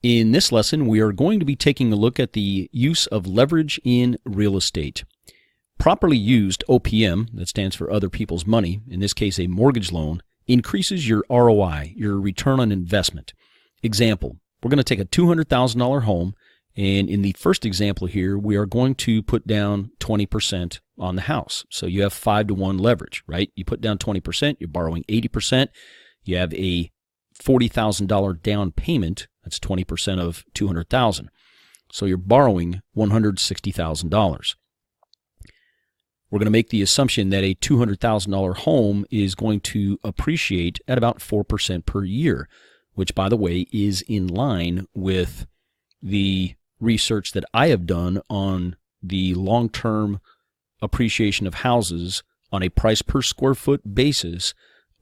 In this lesson, we are going to be taking a look at the use of leverage in real estate. Properly used, OPM, that stands for other people's money, in this case a mortgage loan, increases your ROI, your return on investment. Example, we're going to take a $200,000 home, and in the first example here, we are going to put down 20% on the house. So you have 5-to-1 leverage, right? You put down 20%, you're borrowing 80%, you have a $40,000 down payment. That's 20% of $200,000. So you're borrowing $160,000. We're going to make the assumption that a $200,000 home is going to appreciate at about 4% per year, which, by the way, is in line with the research that I have done on the long-term appreciation of houses on a price per square foot basis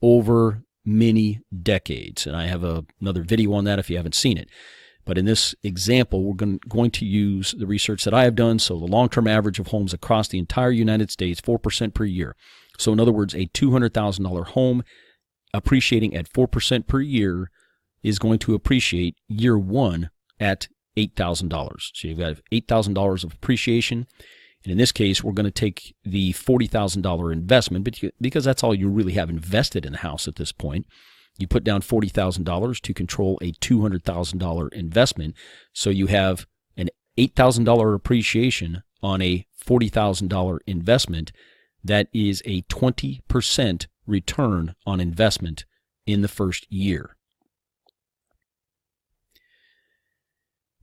over many decades. And I have another video on that if you haven't seen it. But in this example, we're going to use the research that I have done. So the long-term average of homes across the entire United States, 4% per year. So in other words, a $200,000 home appreciating at 4% per year is going to appreciate year one at $8,000. So you've got $8,000 of appreciation. And in this case, we're going to take the $40,000 investment because that's all you really have invested in the house at this point. You put down $40,000 to control a $200,000 investment. So you have an $8,000 appreciation on a $40,000 investment. That is a 20% return on investment in the first year.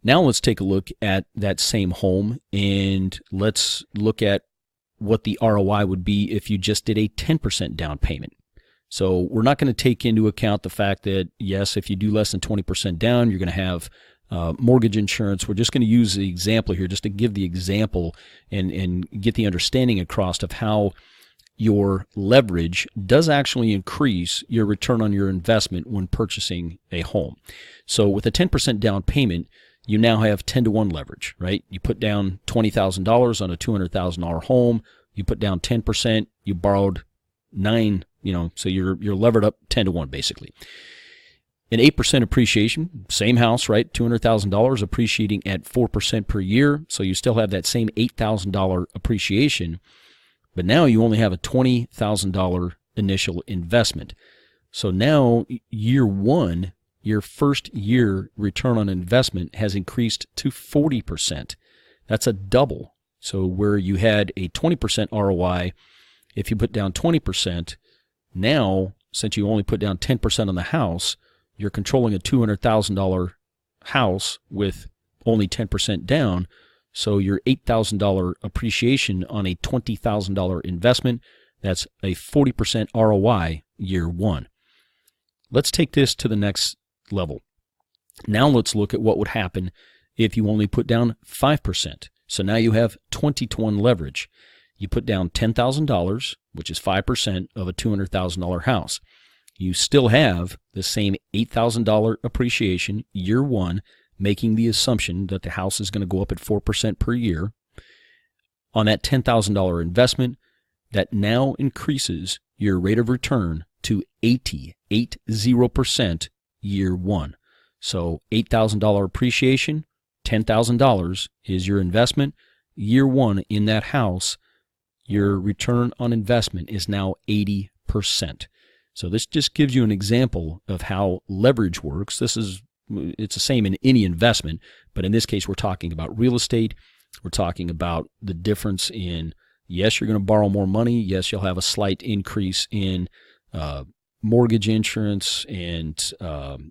Now let's take a look at that same home, and let's look at what the ROI would be if you just did a 10% down payment. So we're not going to take into account the fact that, yes, if you do less than 20% down, you're going to have mortgage insurance. We're just going to use the example here just to give the example and get the understanding across of how your leverage does actually increase your return on your investment when purchasing a home. So with a 10% down payment, you now have 10-to-1 leverage, right? You put down $20,000 on a $200,000 home. You put down 10%. You borrowed 9, so you're levered up 10-to-1 basically. An 8% appreciation, same house, right? $200,000 appreciating at 4% per year. So you still have that same $8,000 appreciation, but now you only have a $20,000 initial investment. So now year one, your first year return on investment has increased to 40%. That's a double. So where you had a 20% ROI, if you put down 20%, now since you only put down 10% on the house, you're controlling a $200,000 house with only 10% down. So your $8,000 appreciation on a $20,000 investment, that's a 40% ROI year one. Let's take this to the next level. Now let's look at what would happen if you only put down 5%. So now you have 20-to-1 leverage. You put down $10,000, which is 5% of a $200,000 house. You still have the same $8,000 appreciation year one, making the assumption that the house is going to go up at 4% per year. On that $10,000 investment, that now increases your rate of return to 80% year one. So $8,000 appreciation, $10,000 is your investment. Year one in that house, your return on investment is now 80%. So this just gives you an example of how leverage works. It's the same in any investment, but in this case we're talking about real estate. We're talking about the difference in, yes, you're going to borrow more money. Yes, you'll have a slight increase in mortgage insurance and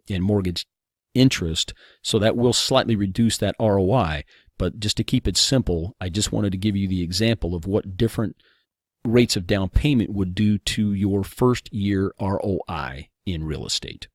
mortgage interest, so that will slightly reduce that ROI. But just to keep it simple, I just wanted to give you the example of what different rates of down payment would do to your first year ROI in real estate.